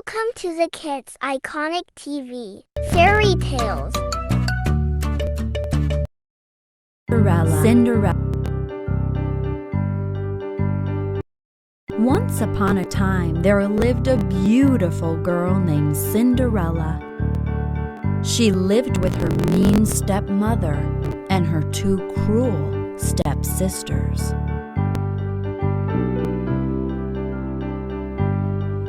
Welcome to the Kids Iconic TV Fairy Tales. Cinderella. Once upon a time, there lived a beautiful girl named Cinderella. She lived with her mean stepmother and her two cruel stepsisters.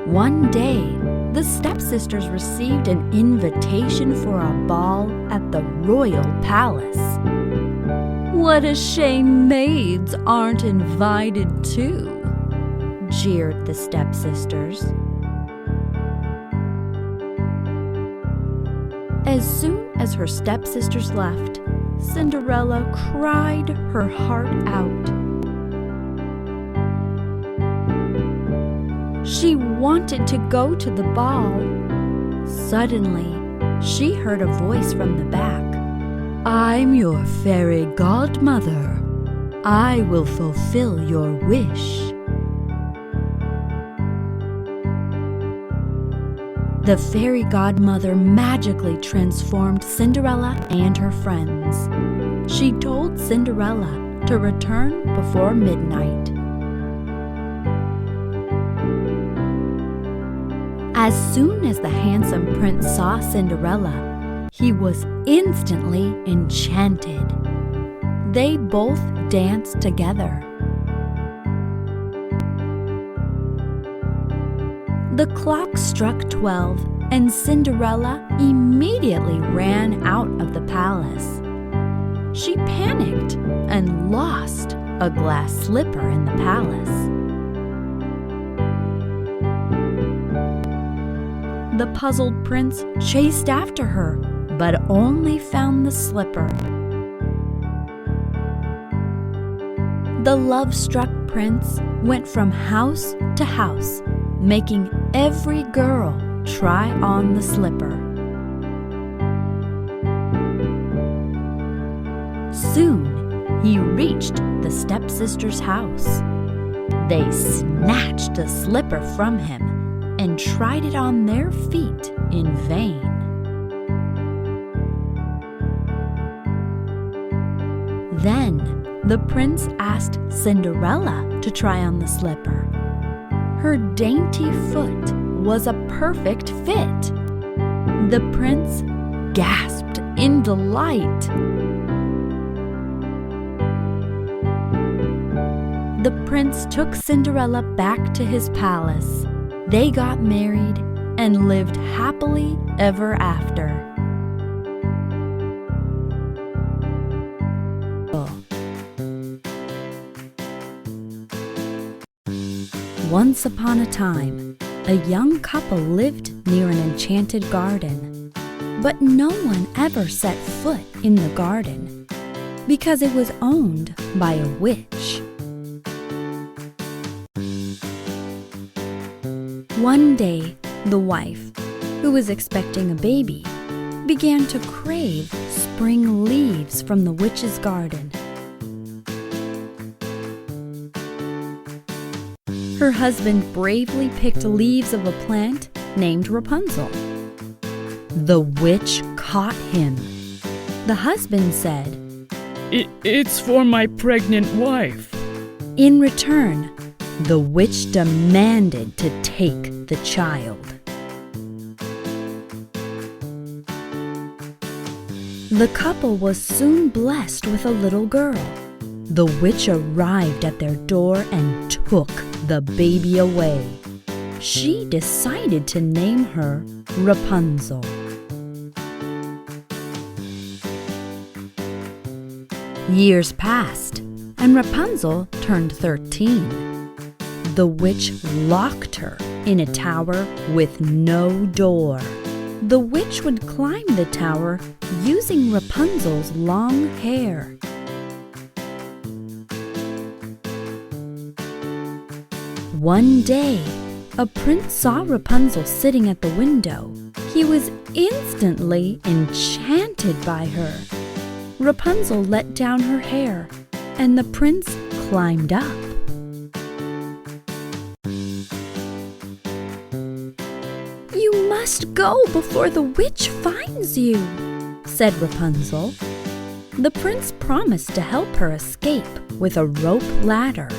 One day, the stepsisters received an invitation for a ball at the royal palace. "What a shame maids aren't invited too," jeered the stepsisters. As soon as her stepsisters left, Cinderella cried her heart out. She wanted to go to the ball. Suddenly, she heard a voice from the back. "I'm your fairy godmother. I will fulfill your wish." The fairy godmother magically transformed Cinderella and her friends. She told Cinderella to return before midnight. As soon as the handsome prince saw Cinderella, he was instantly enchanted. They both danced together. The clock struck 12, and Cinderella immediately ran out of the palace. She panicked and lost a glass slipper in the palace. The puzzled prince chased after her, but only found the slipper. The love-struck prince went from house to house, making every girl try on the slipper. Soon, he reached the stepsister's house. They snatched the slipper from him and tried it on their feet in vain. Then the prince asked Cinderella to try on the slipper. Her dainty foot was a perfect fit. The prince gasped in delight. The prince took Cinderella back to his palace. They got married and lived happily ever after. Once upon a time, a young couple lived near an enchanted garden. But no one ever set foot in the garden because it was owned by a witch. One day, the wife, who was expecting a baby, began to crave spring leaves from the witch's garden. Her husband bravely picked leaves of a plant named Rupanzel. The witch caught him. The husband said, It's for my pregnant wife." In return, the witch demanded to take the child. The couple was soon blessed with a little girl. The witch arrived at their door and took the baby away. She decided to name her Rupanzel. Years passed, and Rupanzel turned 13. The witch locked her in a tower with no door. The witch would climb the tower using Rapunzel's long hair. One day, a prince saw Rupanzel sitting at the window. He was instantly enchanted by her. Rupanzel let down her hair, and the prince climbed up. must go before the witch finds you," said Rapunzel. The prince promised to help her escape with a rope ladder.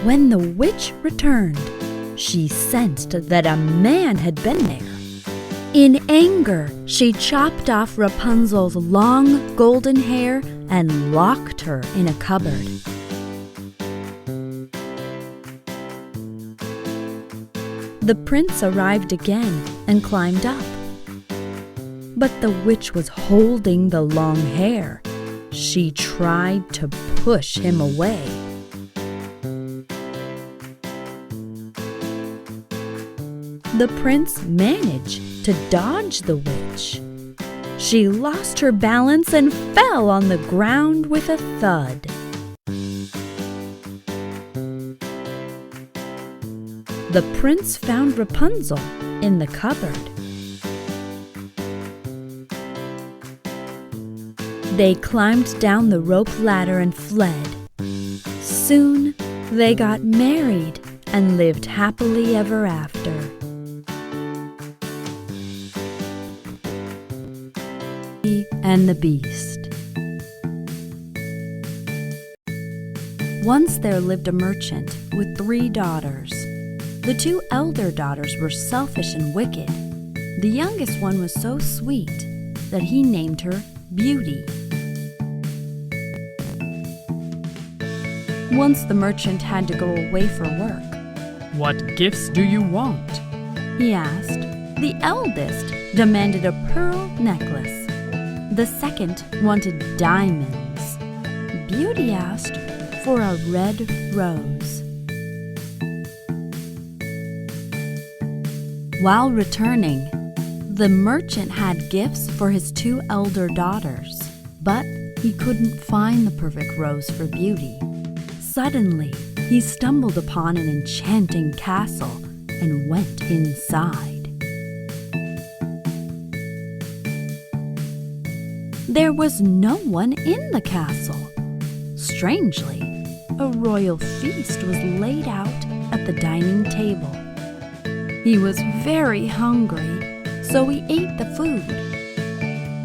When the witch returned, she sensed that a man had been there. In anger, she chopped off Rapunzel's long golden hair and locked her in a cupboard. The prince arrived again and climbed up. But the witch was holding the long hair. She tried to push him away. The prince managed to dodge the witch. She lost her balance and fell on the ground with a thud. The prince found Rapunzel in the cupboard. They climbed down the rope ladder and fled. Soon, they got married and lived happily ever after. And the Beast. Once there lived a merchant with 3 daughters. The 2 elder daughters were selfish and wicked. The youngest one was so sweet that he named her Beauty. Once the merchant had to go away for work. What gifts do you want? He asked. The eldest demanded a pearl necklace. The second wanted diamonds. Beauty asked for a red rose. While returning, the merchant had gifts for his 2 elder daughters, but he couldn't find the perfect rose for Beauty. Suddenly, he stumbled upon an enchanting castle and went inside. There was no one in the castle. Strangely, a royal feast was laid out at the dining table. He was very hungry, so he ate the food.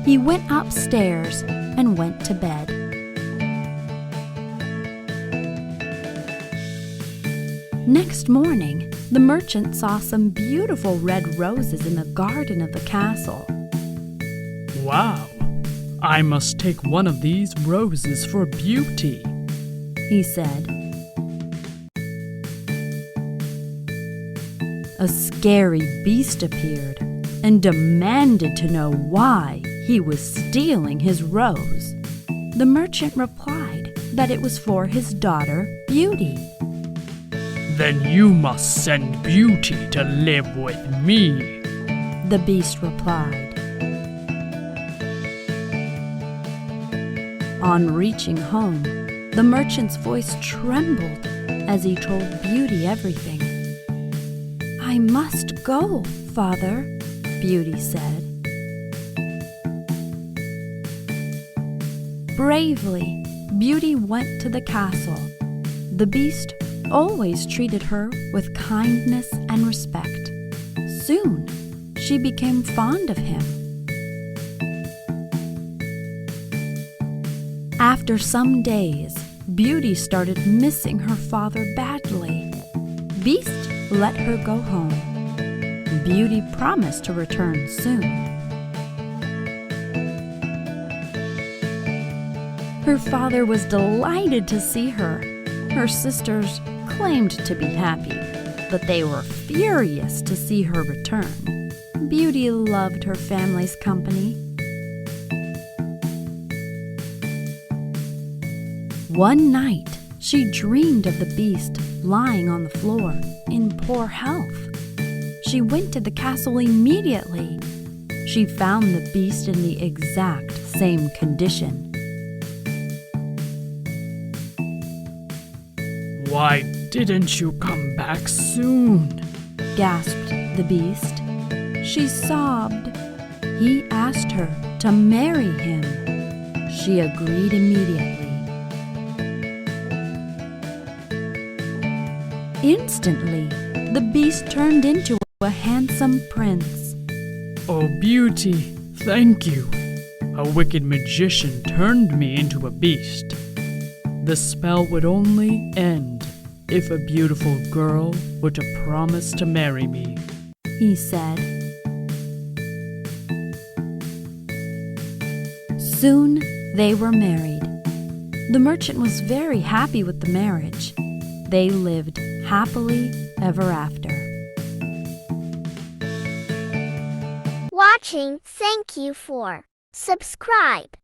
He went upstairs and went to bed. Next morning, the merchant saw some beautiful red roses in the garden of the castle. Wow! I must take one of these roses for Beauty, he said. A scary beast appeared and demanded to know why he was stealing his rose. The merchant replied that it was for his daughter, Beauty. Then you must send Beauty to live with me, the beast replied. On reaching home, the merchant's voice trembled as he told Beauty everything. I must go, Father, Beauty said. Bravely, Beauty went to the castle. The beast always treated her with kindness and respect. Soon, she became fond of him. After some days, Beauty started missing her father badly. Beast let her go home. Beauty promised to return soon. Her father was delighted to see her. Her sisters claimed to be happy, but they were furious to see her return. Beauty loved her family's company. One night, she dreamed of the beast lying on the floor in poor health. She went to the castle immediately. She found the beast in the exact same condition. Why didn't you come back soon? Gasped the beast. She sobbed. He asked her to marry him. She agreed immediately. Instantly, the beast turned into a handsome prince. Oh, beauty, thank you. A wicked magician turned me into a beast. The spell would only end if a beautiful girl were to promise to marry me, he said. Soon they were married. The merchant was very happy with the marriage. They lived happily ever after. Watching, thank you for subscribe.